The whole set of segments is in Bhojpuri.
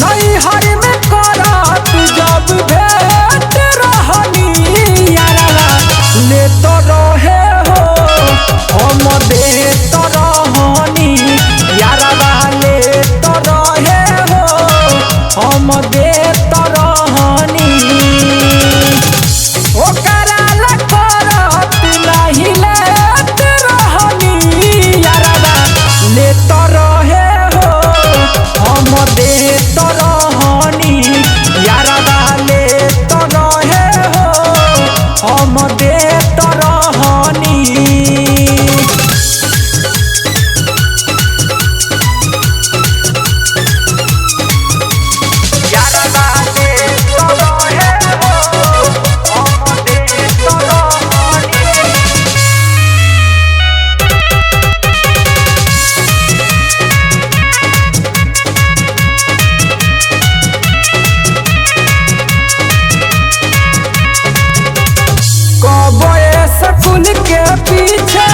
नैहर में करत जब भेंट रहनी यारा ले तो रहे हो हम दे तो रहनी यारा ले तो रहे हो हम दे तो रहनी ओकरा ला करत नहीं लेत रहनी यारा ले तो रहे हो हम दे तो रहनी यारा ले तो रहे हो हम दे तो रहनी स्कूल के पीछे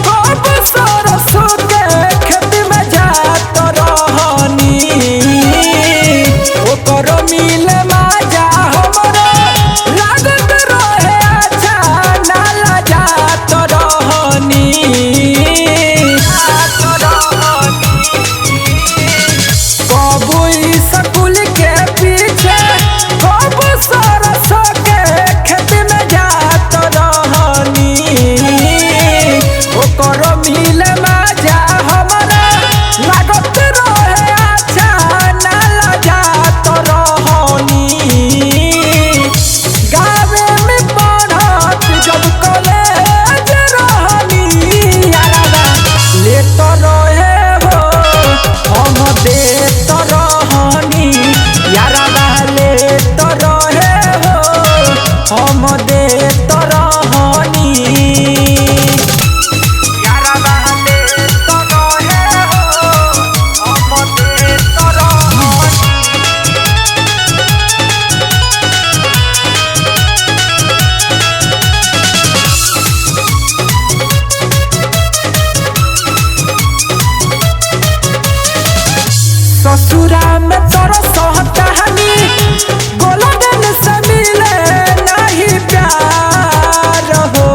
कब सरसों के खेत में जात रहनी ओकर मिले माजा हमरो लागत रहे अच्छा नाला जात रहनी कब स्कूल के पीछे कब सरसों के खेत में जात रहनी ओकर मिले माजा हमरा लागत रहे अच्छा नाला जात रहनी गावे में पढ़त जब कॉलेज रहनी यारा ले तो रहे हो हम दे तो रहनी यारा ले तो रहे हो हम दे तो रहनी ससुरा में तोरो सहतानी गोलगन से मिले नहीं प्यार हो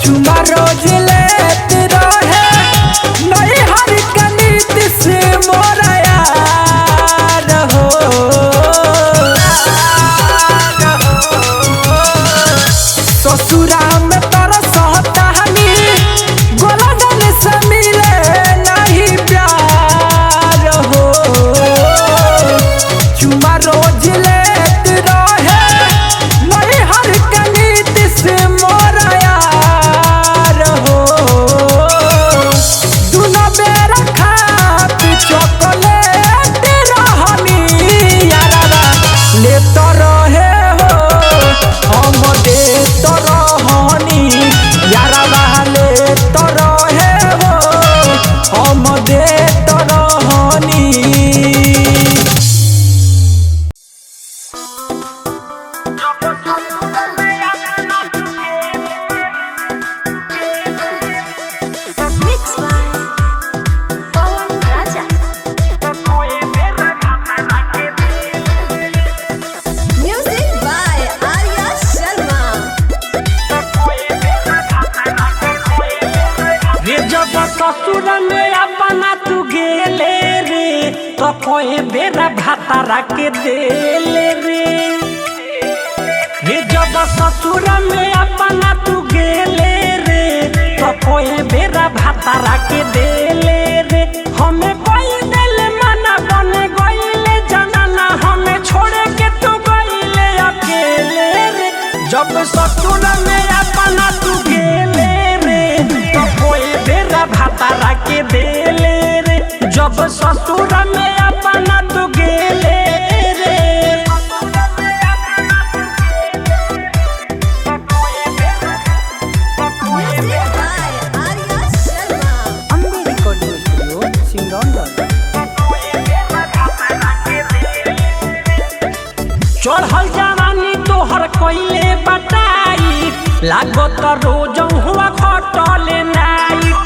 चुमा रोज लेत रहे नैहर के नीति से मोरा यार हो ससुरा में तोरो सहतानी गोलगन से मिले नहीं प्यार हो चुमा रोज लेत रहे नैहर के नीति से मोरा यार हो दुनो बेर खात चॉकलेट रहनी यारा ले तो रहे हो हम दे तो रहनी यारा ले तो रहे हो हम दे तो रहनी Mixed by Pawan Raja. Music by Arya Sharma. रे जब ससुर में अपना तू गेले रे तो कोई बेरा भातारा के देले रे रे जब ससुर में अपना तू गेले रे तो कोई बेरा भातारा के देले रे हमें कोई दिल मना बने गईले जनाना हमें छोड़े के तू गईले अकेले रे जब ससुर में अपना तू गेले रे तो कोई बेरा भातारा के देले रे जब ससुर में अपना तू गेले रे Music by Arya Sharma. Amber Recording Studio, Singondon. चढ़ल जवानी तोहर कोइले बताई लागत रोज हुआ खटले नाइट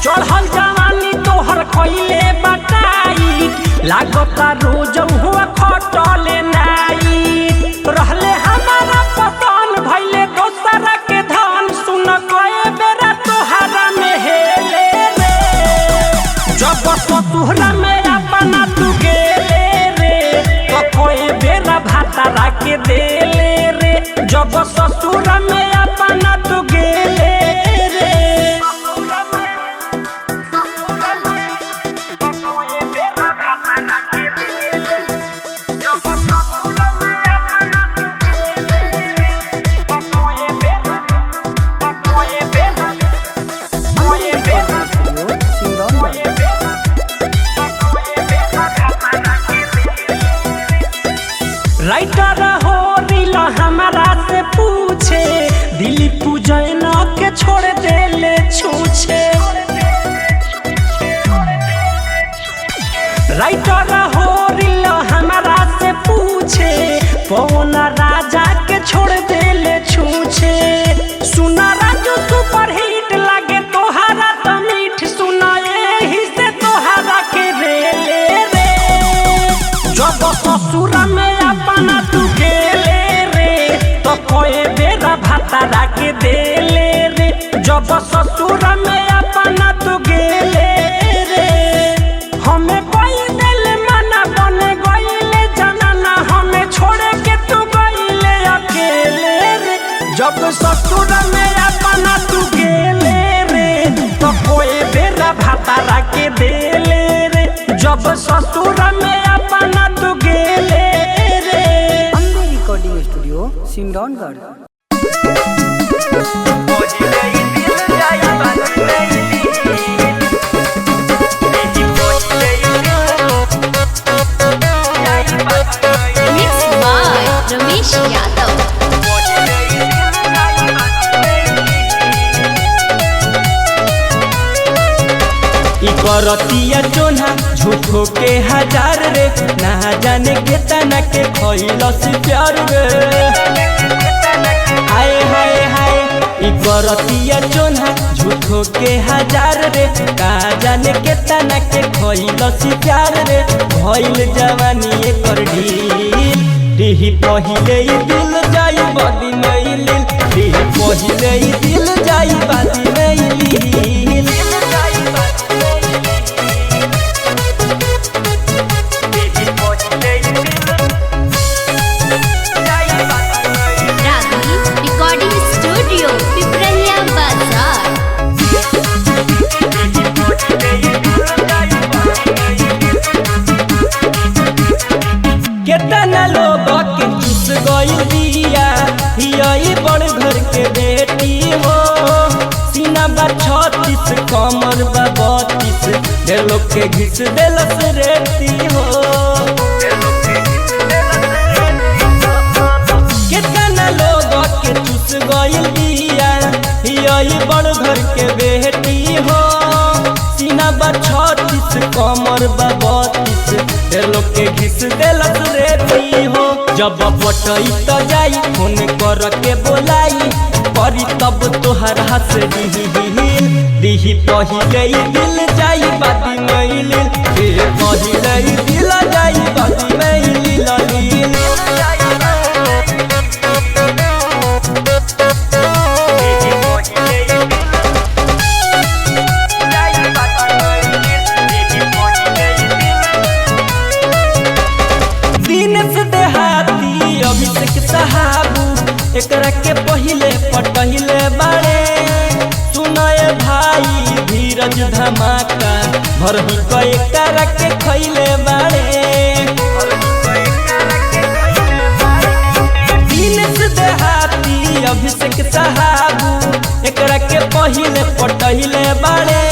चढ़ल लागता रोज हुआ खटले नाई रहले हमारा पतन भइले दोसरा के धन सुन कए बेरा तोहरा में हेले रे जब ससुरा में अपना तू गेले रे तो कए बेरा भातारा के देले रे जब ससुरा में अपना तू गेले रे राइटर हो दिल हमारा से पूछे दिली पूजन के छोड़ देले छूछे राइटर हो दिल हमारा से पूछे पवन राजा के छोड़ देले छूछे सुना राजू सुपर हिट लागे तोहरा तो मीठ सुना एही से तोहरा के रेले रे जब ससुरा में अपना तू गेले रे तो कोई बेरा भातारा के देले रे जब ससुरा में अपना तू गेले रे हमें कोई दिल मना बने गईले जनाना हमें छोड़े के तू गईले अकेले रे जब ससुरा में अपना तू गेले रे तो कोई बेरा भातारा के देले रे जब ससुरा में अपना तू गेले रे Ambe Recording Studio, Sindongarh. Mixed by Ramesh Yadav. करतिया चोना झूठो के हजार रे ना जाने के तना के खइलस प्यार रे हाय हाय हाय ई करतिया चोना झूठो के हजार रे का जाने के तना के खइलस प्यार रे भइल जवानी एकर ढील पहिले ई दिल जाई बदी नइल पहिले ई दिल जाई बदी नइल Ragi Recording Studio, Piprahia Bazaar. केतना लोग के चुस गइल दिया हियई बड़ घर के बेटी हो सीना बा 36 कमर बा 32 ढेर लोग के घिस देलस रेती हो केतना लोग के चुस गइल दिया हियई बड़ घर के बेटी हो सीना बा 36 कमर बा 32 ढेर लोग के घिस देलस रेती हो जब पटई त जाई फोन कर के बोलाई परी तब तोहर हंस दिही पहिले दिल जाई बाती नइल पहिले दिल जाई बाती नइल एकरा के पहिले पटहिले बाड़े सुनाए भाई धीरज धमाका भरही कए करा के खइले बाड़े दिनेश देहाती अभिषेक साहबू एकरा के पहिले पटहिले बाड़े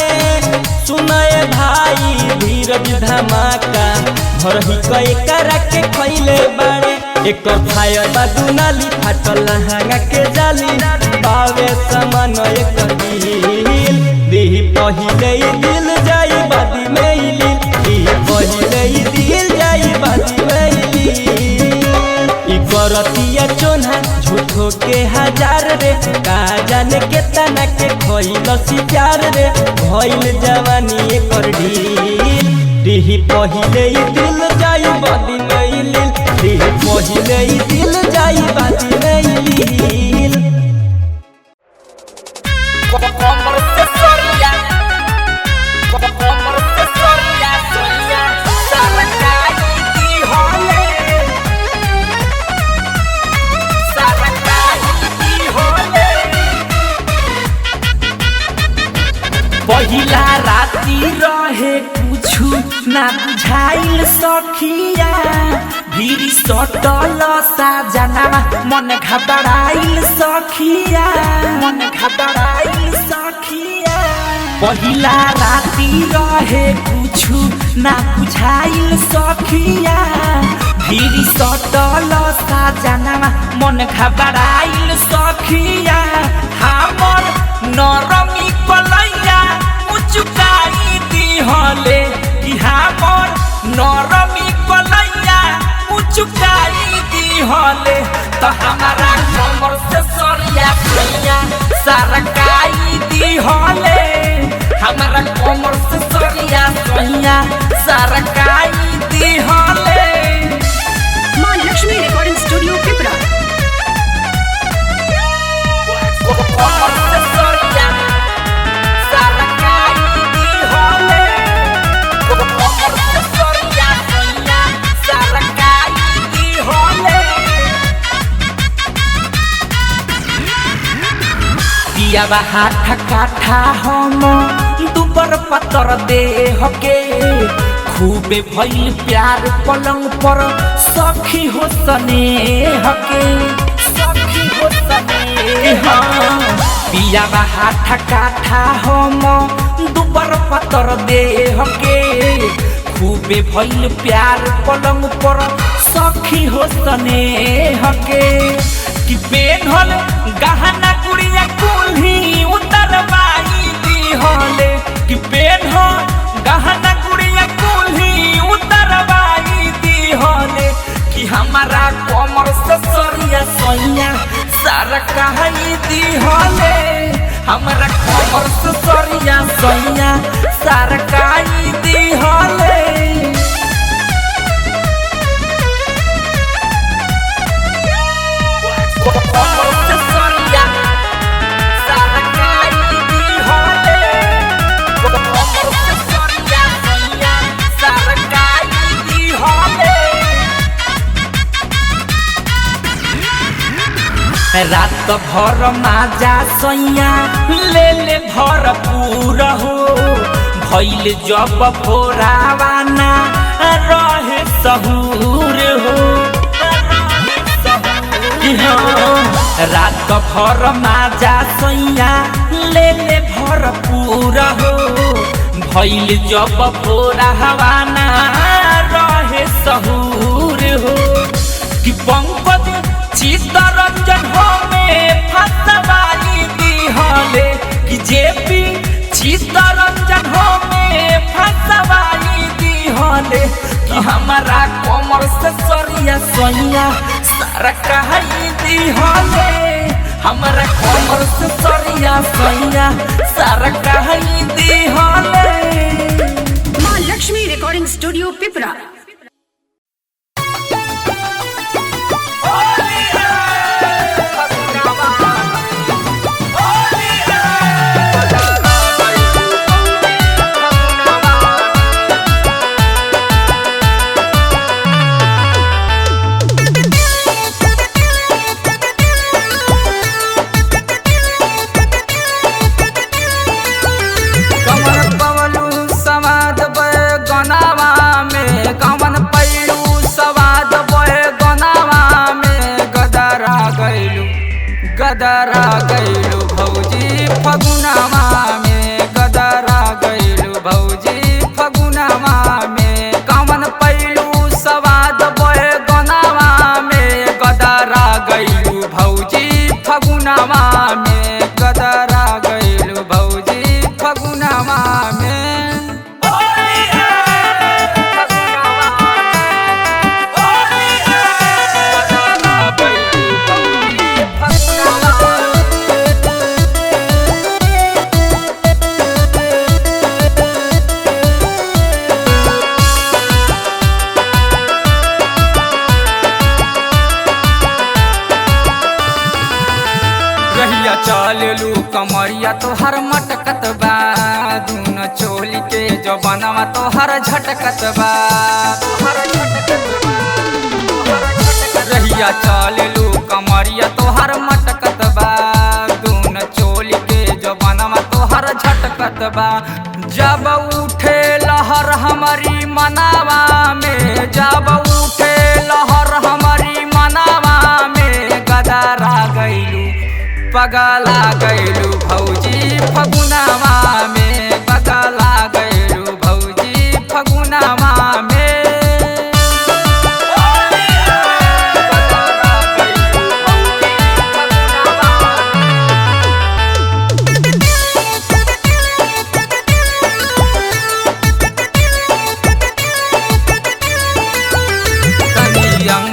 सुनाए भाई धीरज धमाका भरही कए करा के खइले बाड़े एक फायर बादू नाली फाटल लहंगा के जाली पावे समान एक दिल पहिले दिल जाई बादी में पहिले दिल जाई बादी में ई करतिया चोना झूठो के हजार रे का जाने के तना के खइलसी प्यार रे भइल जवानी एकर ढील दिही पहिले ही दिल जाई बादी नहीं लील दिही पहिले ही दिल जाई बादी नहीं लील कमर से सरिया सोनिया सरकाई दी होले पहिला राती रहे कुछु ना बुझाइल सखिया भीरी सटल साजना मन घबराइल सखिया पहिला राती रहे कुछु ना बुझाइल सखिया भीरी सटल साजना मन घबराइल सखिया हमर नरमी कलैया मुचुकाई दी होले कि हमर नरमी कलैया मुचुकाई दी होले तो हमारा कमर से सरिया सैया सरकाई दी होले हमारा कमर से सरिया सैया सरकाई दी होले मां लक्ष्मी रिकॉर्डिंग स्टूडियो पिपरा कमर से सरिया सरकाई दी होले कमर से सरिया सैया सरकाई दी होले पिया हाथ काठा हम दुबर पतर देह के खूबे भइल प्यार पलंग पर सखी हो स्नेह के पिया हाथ काठा हम दुबर पतर देह के खूबे भइल प्यार पलंग पर सखी हो स्नेह के कि पेन्हल गहना गुड़िया कुल्ही उतरवाई दी होले कि पेन्हल गहना गुड़िया कुल्ही उतरवाई दी होले कि हमारा कमर से सरिया सैया सरकाई दी होले हमारा कमर से सरिया सैया सरकाई दी होले कमर से सरिया सरकाई दी होले कमर से सरिया सैया सरकाई दी होले रात भर माजा सैया ले ले भरपूर हो भइल जब भोरावाना रहे सहूर हो रात भर माजा सैया ले ले भरपूर हो भइल जब भोरावाना रहे सहूर हो कि पंकज चित्तरंजन हो में फसवाई दी होले कि जेपी चित्तरंजन हो में फसवाई दी होले कि हमारा कमर से सरिया सैया सरकाई दी होले हमारा कमर से सरिया सैया सरकाई दी होले मां लक्ष्मी रिकॉर्डिंग स्टूडियो पिपरा गदरा गैलू भौजी फगुनामा में गदरा गैलू भौजी फगुनामा में कवन पैलू सवाद बहे गनावा में गदरा गैलू भौजी फगुनामा में गदरा गैलू भौजी फगुनामा में Oh बनवा तोहर झटकत बा रहिया चललू कमरिया तोहर मटकत बा दून चोली के जो बनवा तोहर झटकत बा जब उठे लहर हमारी मनावा में जब उठे लहर हमारी मनावा में गदरा गइलू पगला गइलू भौजी फगुनावा में पगला गइलू भौजी फगुनावा में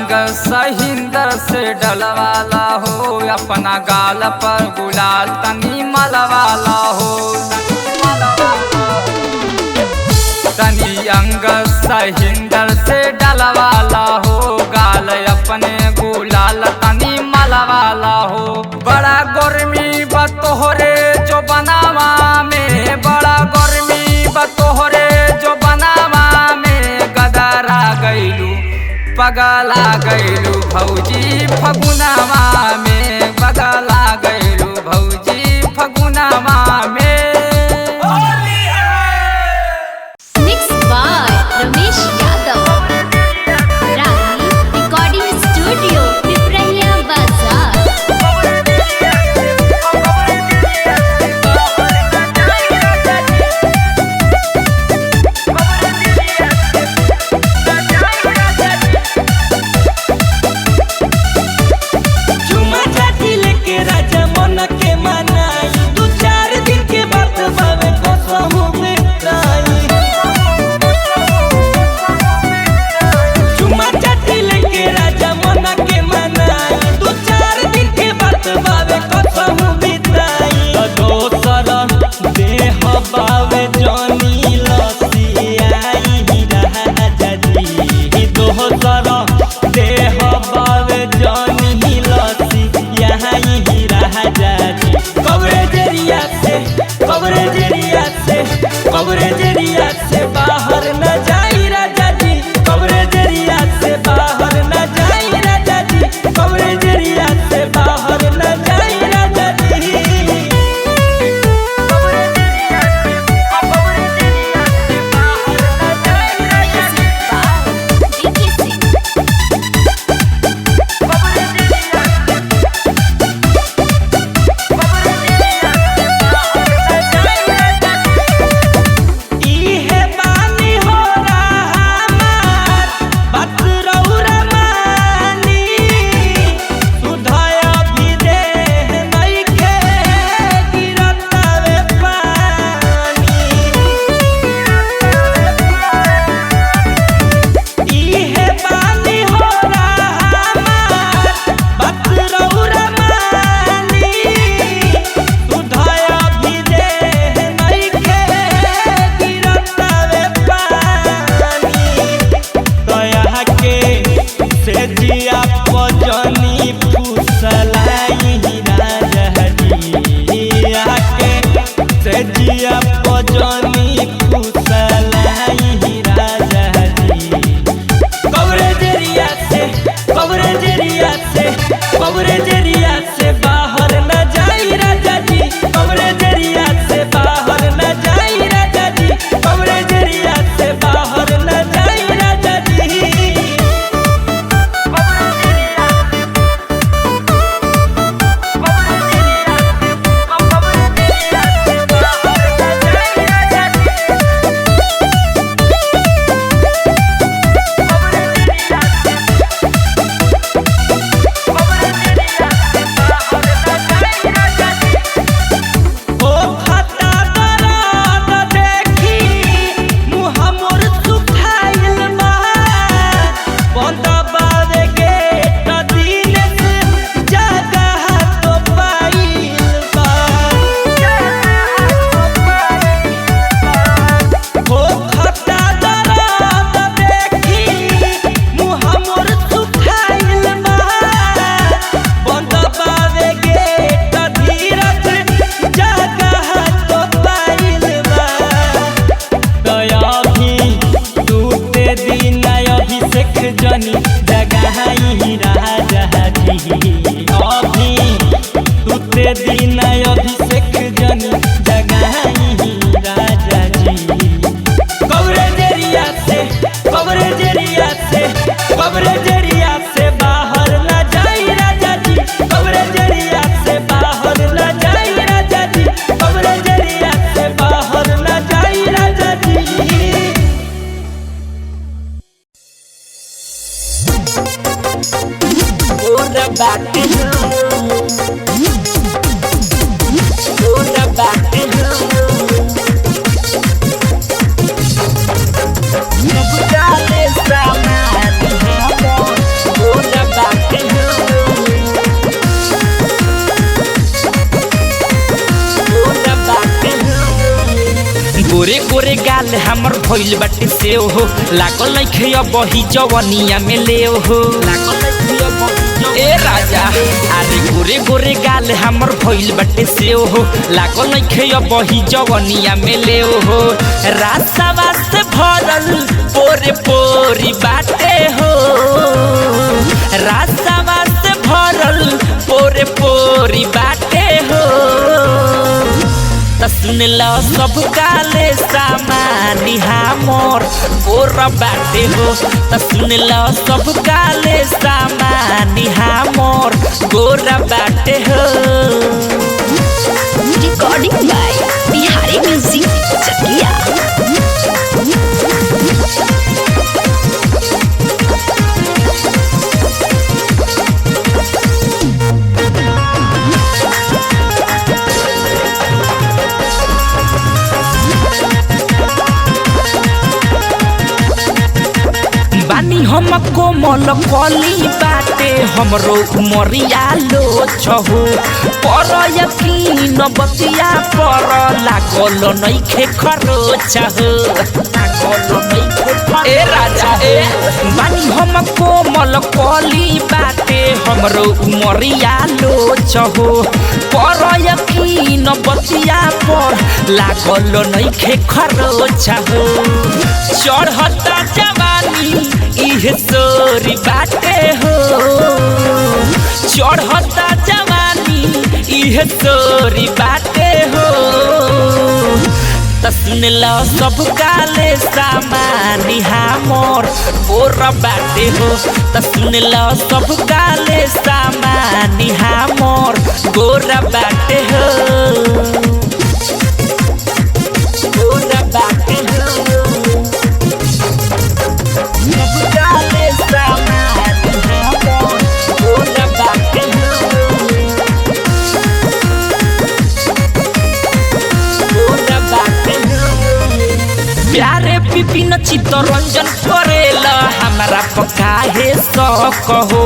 सहिंदर से डलवाला हो अपना गाल पर गुलाल तनी मलवाला हो तनी अंग सहिंदर से डलवाला हो गाल अपने गुलाल तनी मलवाला हो बड़ा गर्मी बतोहरे जो बनावा में बड़ा गर्मी बतोहरे जो बनावा में गदरा गइलू पगला गइलू भौजी फगुनावा में पगला गइलू भौजी फगुनावा में Mixed by Ramesh Yadav. Rahi Recording Studio, Piprahia Bazaar. चुमा अभी तुते दिन अभिषेक जन जगाई राजा जी कवरेजरिया से बाहर न जाई राजा जी कवरेजरिया से बाहर न जाई राजा जी कवरेजरिया से बाहर न जाई राजा जी Ora back गोरे गोरे गाल हमर भइल बाटे से हो लागल नइखे बही जवनिया में ले हो ए राजा अरे गोरे गोरे गाल हमर भइल बाटे से हो लागल नइखे बही जवनिया में ले हो रास्ता से भरल पोरे पोरी बाटे हो रास्ता से भरल पोरे पोरी बाटे हो सुन लो सब काले सामानी हमर गोरा बाटे हो सुन लो सब काले सामानी हमर गोरा बाटे हो रिकॉर्डिंग बाय बिहारी म्यूजिक चकिया हम कोमल कली बाटे हमरो उमरिया लो छहु पर यकीन बतिया पर लागल नइखे खरोच ए राजा ए बानी हम कोमल कली बाटे हमरो उमरिया लो छहु पर यकीन बतिया पर लागल नइखे खरोच चढ़ता जवानी इहे सोरी बाटे हो चढ़ता जवानी इहे सोरी बाटे हो सुन लो सब काले सामानी हमर गोरा बाटे हो सुन लो सब काले सामानी हमर गोरा बाटे हो गोरा बाटे हो प्यारे विपिन चित्तरंजन करेला हमारा पकाहे सकहो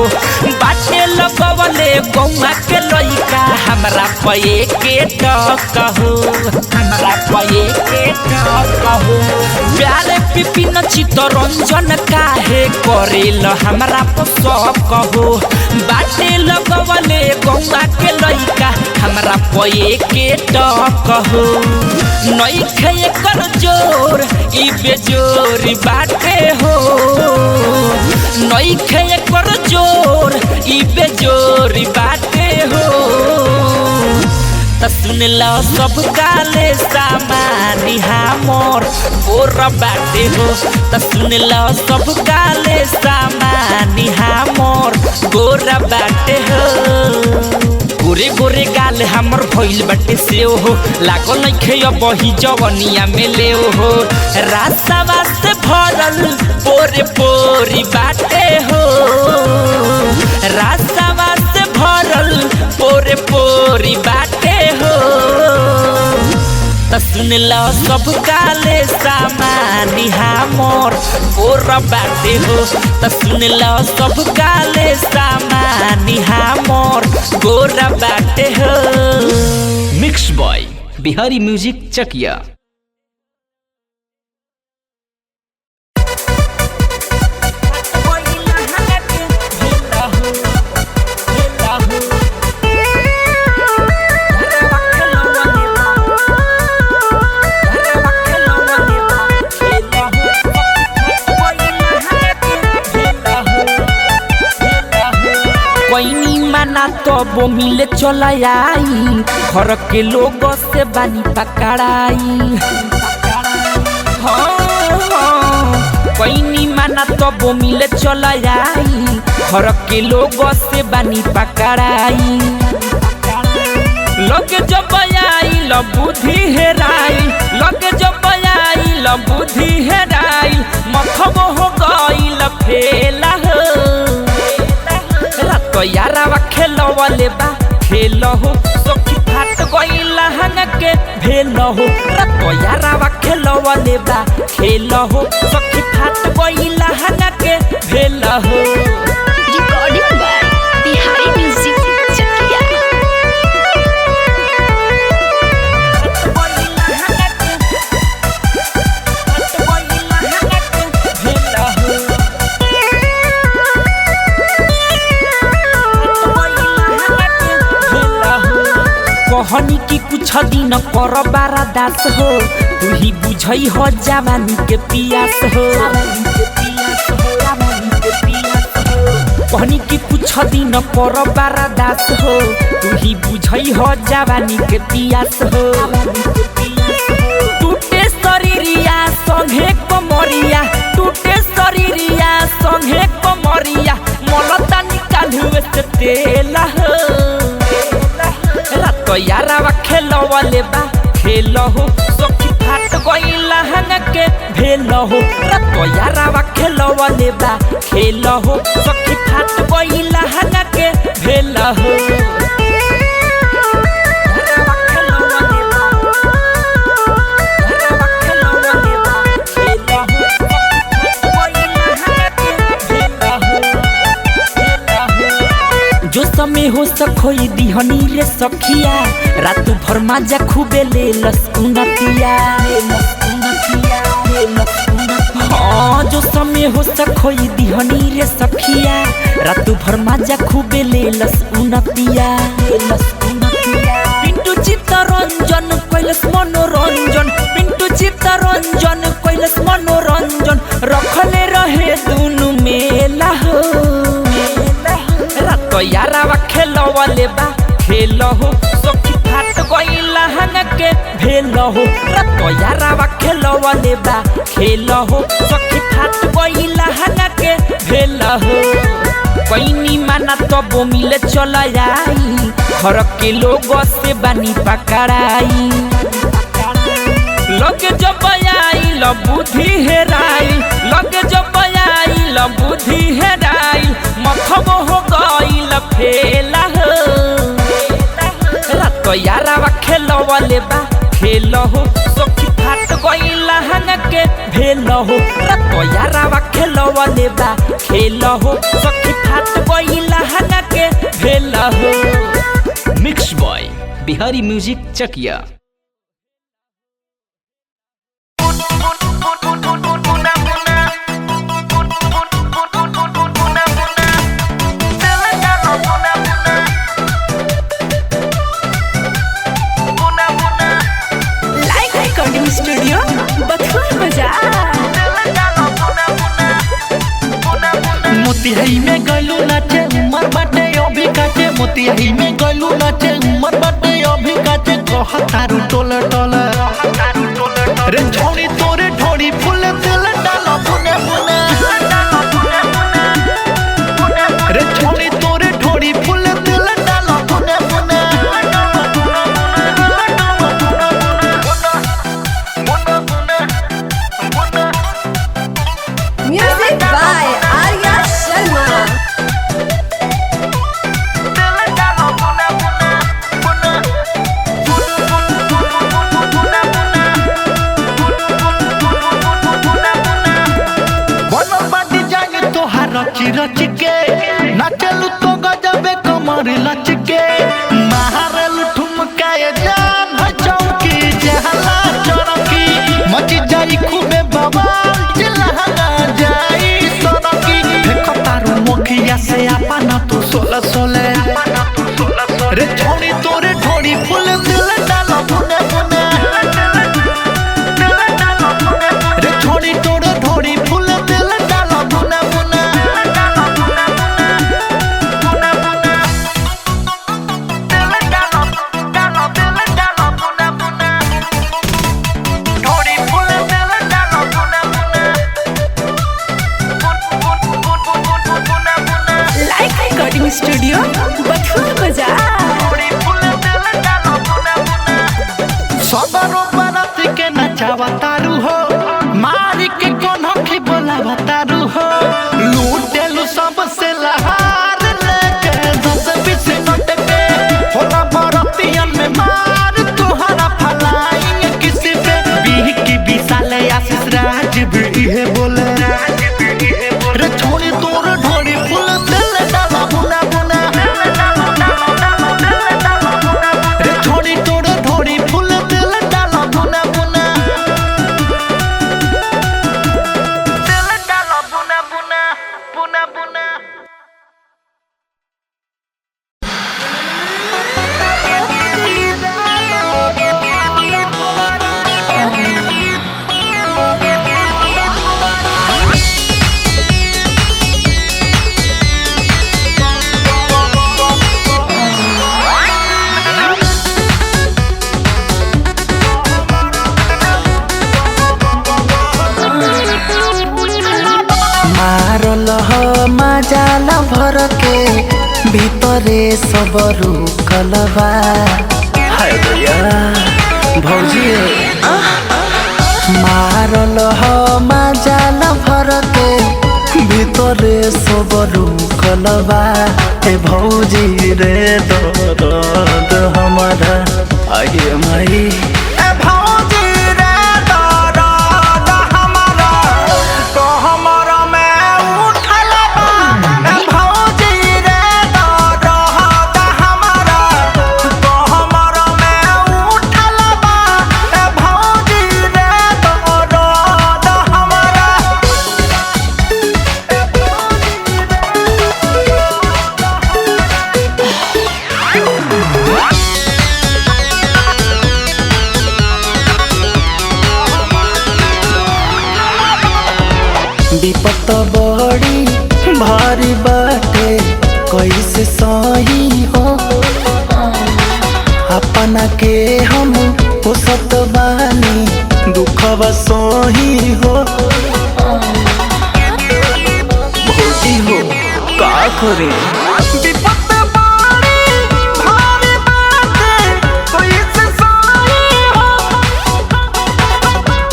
बाटे लगवले गौमा के लइका हमरा पये के टकहो हमरा पये के टकहो प्यारे विपिन चित्तरंजन काहे करेला हमरा सकहो बाटे लगवले गौमा के लइका हमरा पये के टकहो नइखे एकर जोर ई बेजोरी बाटे हो नइखे एकर जोर ई बेजोरी बाटे हो सुन लो सब काले सामानी हमर गोरा बाटे हो सुन लो सब काले सामानी हमर गोरा बाटे हो गोरे गोरे गाल हमर भइल बाटे से हो लागल नइखे बही जवनिया में ले हो रास्ता से भरल पोरे पोरी बाटे हो रास्ता से भरल पोरे पोरी बाटे हो सुन लो सब काले सामानी हमर गोरा बाटे हो सुन लो सब काले सामानी हमर गोरा बाटे हो मिक्स बॉय बिहारी म्यूजिक चकिया माना तो वो मिले चला आई, घर के लोगों से बानी पकड़ाई। कोई माना तो वो मिले चला आई, घर के लोगों से बानी पकड़ाई। लगे जब आई ल बुद्धि हेराई, लगे जब आई ल बुद्धि हेराई, मथब हो गई ल फेला हो। रात यारा खेलवले बा खेल हो, सखी फाट गई लहंग के भेल हो। रात यारा खेलवले बा खेल हो, सखी फाट गई लहंग के भेल हो। रिकॉर्डिंग बाय बिहारी म्यूजिक चकिया। कहनी की कुछ दिन कर बारा दास हो, तू ही बुझई हो जवानी के पियास हो। कहनी की कुछ दिन कर बारा दास हो, तू ही बुझई हो जवानी के पियास हो। टूटे शरीरिया संगे कमरिया, टूटे शरीरिया संगे कमरिया, मलता निकाल हुए से तेला हो। रात यारा खेलवले बा खेल हो, सखी फाट गई लहंग के भेल हो। रात यारा खेलवले बा खेल हो, सखी फाट गई लहंग के भेल हो। जो समय हो सखोई दिहनी रे सखिया, रात भर माजा खूबे ले लसकुनतिया। हाँ जो समय हो सखोई दिहनी रे सखिया, रात भर माजा खूबे ले लसकुनतिया। पिंटू चित्तरंजन कैलस मनोरंजन, पिंटू चित्तरंजन कैलस मनोरंजन, रखले रहे दुनु मेला हो। रात यारा खेलवले बा खेल हो, सखी फाट गई लहंग के भेल हो। रात यारा खेलवले बा खेल हो, सखी फाट गई लहंग के भेल हो। कोई माना तो वो मिले चला आई, घर के लोगों से बानी पकड़ाई। लगे जब आई ल बुद्धि हेराई, लगे जब आई ल बुद्धि हेराई, मथब हो गई ल फेला हो। रात यारा खेलवले बा खेल हो, सखी फाट गई लहंग के भेल हो। रात यारा खेलवले बा खेल हो, सखी फाट गई लहंग के भेल हो। मिक्स बॉय बिहारी म्यूजिक चकिया। स्टूडियो बथुआ बाजार। मोतिहारी में गलू नाचे उमर बाटे अभी काचे, मोतिहारी में गलू नाचे उमर बाटे अभी काचे। कहतारू टोले टोले रे छोड़ी तोरे ढोड़ी फूल दिल डालो बुने बुने, रे छोड़ी तोरे ढोड़ी फूल दिल डालो बुने बुने। Music by Arya Sharma. रची रच के नाचलू तो गजबे कमर लच के, महारल ठुमकाए जान है चौकी जहला चौकी। मच जाई खूबे बवाल चिल्लाना जाई सनकी, देखो तारू मुखिया से अपना तू सोले सोले, रे छोड़ी तोरे ढोड़ी फूल दिल डालो बुने बुने, रे छोड़ी तोरे ढोड़ी फूल दिल डालो बुने बुने। जाला भर के भीतरे सब रुकलबा। हाय भैया भौजी मारल हो जाला भर के भीतरे सब रुकलबा। ए भौजी रे दर्द हमारा आगे माई। ए भौजी रे दर्द हमारा तो हमारा में उठलबा। ए भौजी रे दर्द हमारा तो हमारा में उठलबा। ए भौजी रे दर्द हमारा। विपत बड़ी भारी बाटे कैसे सही हो। अपना के हम पोसत बानी दुखवा सही हो। भौजी हो का करे विपत बड़ी भारी बाटे कैसे सही हो।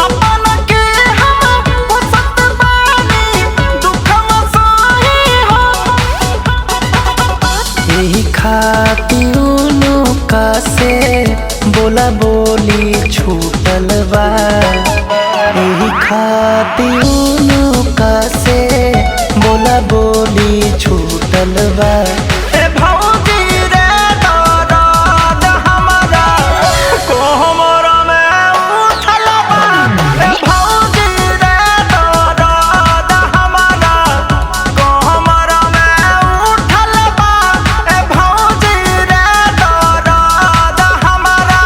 अपना के हम पोसत बानी दुखवा सही हो। यही खातिर उनका से बोला बोली छूटल बा। यही खातिर उनका से बोला बोली छूटल बा। ए भौजी रे दर्द हमारा को हमरा में उठलबा। ए भौजी रे दर्द हमारा को हमरा में उठलबा। ए भौजी रे दर्द हमारा।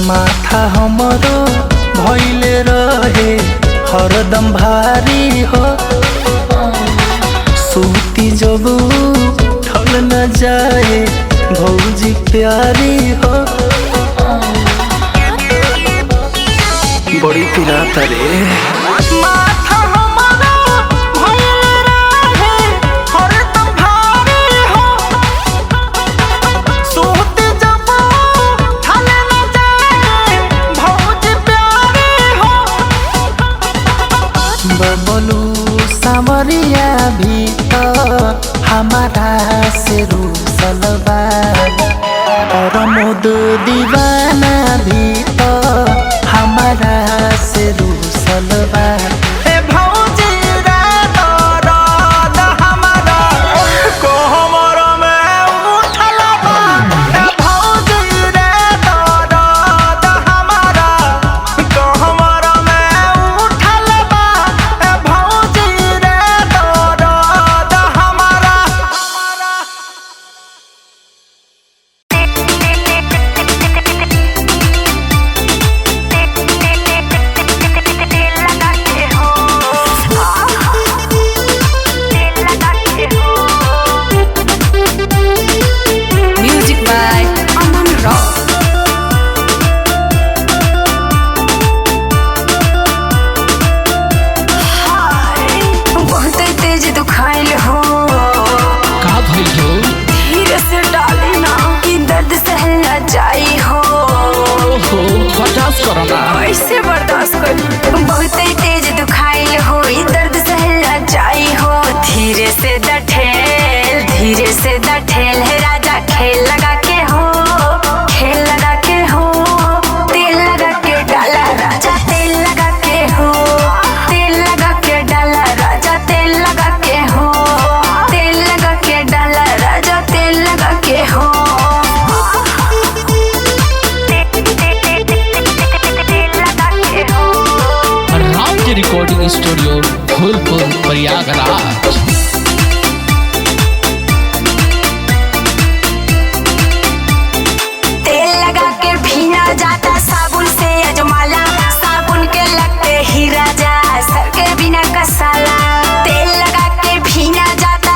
माथा हमरो भइले रहे हरदम भारी हो। सूती जब ठल न जाए भौजी प्यारी हो। बड़ी पिराता रे माथा हमरो भइले रहे हरदम भारी हो। सूती जब ठल न जाए भौजी प्यारी हो। बबलू सामरिया भी तो हमारा से रूसलबा। और मुद दीवाना भी तो हमारा से रूसलबा। ए भौजी रे दर्द हमारा को हमरा में उठलबा। ए भौजी रे दर्द हमारा को हमरा में उठलबा। ए भौजी रे दर्द हमारा। Music by Aman Rock. बहुत तेज दुखाइल हो। का भइल हो? धीरे से डाली ना कि दर्द सहल न जाई हो। ओहो बर्दाश्त करो ना। कैसे बर्दाश्त कर। बहुत तेज दुखाइल हो दर्द सहल न जाई हो। धीरे से दठेल है राजा खेल लगा के हो। खेल लगा के हो तेल लगा के डाला राजा तेल लगा के हो। तेल लगा के डाला राजा तेल लगा के हो। तेल लगा के डाला राजा तेल लगा के हो। तेल लगा के हो। राम के रिकॉर्डिंग स्टूडियो फूलपुर प्रयागराज। तेल लगा के भीना जाता साबुन से अजमाला। साबुन के लगते ही राजा सर के बिना कसाला। तेल लगा के भीना जाता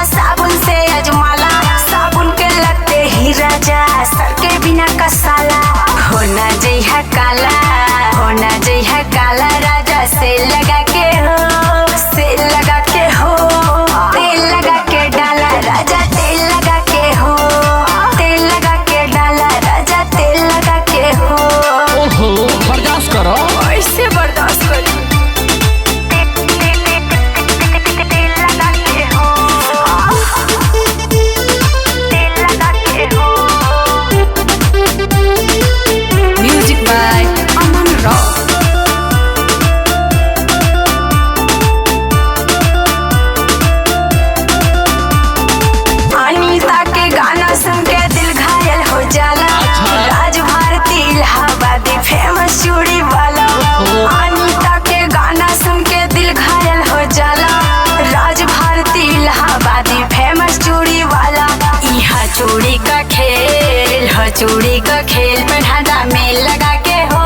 चूड़ी का खेल पे ढांचा मेल लगा के हो,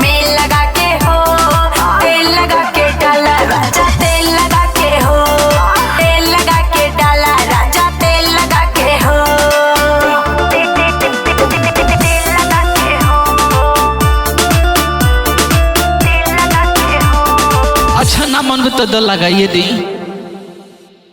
मेल लगा के हो, तेल लगा के डाला राजा तेल लगा के हो, तेल लगा के डाला राजा तेल लगा के हो, तेल लगा के हो, तेल लगा के हो। अच्छा ना मन तो लगाइए दी।